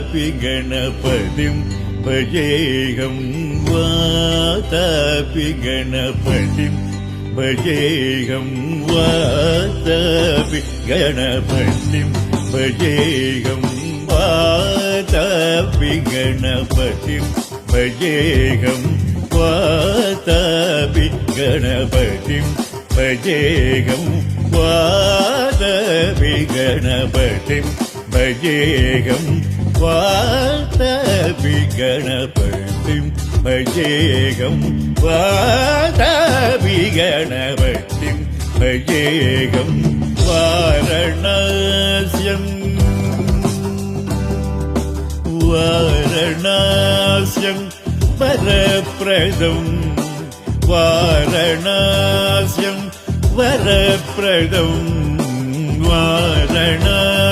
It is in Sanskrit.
वातापि गणपतिं भजेऽहं वातापि गणपतिं भजेऽहं वातापि गणपतिं भजेऽहं वातापि गणपतिं भजेऽहं वातापि गणपतिं भजेऽहं वातापि गणपतिं भजेऽहं वातापि गणपतिं भजेऽहं वातापि गणपतिं भजेऽहं वाराणस्यं वाराणस्यं वरप्रदं वाराणस्यं वरप्रदं वाराणस्यं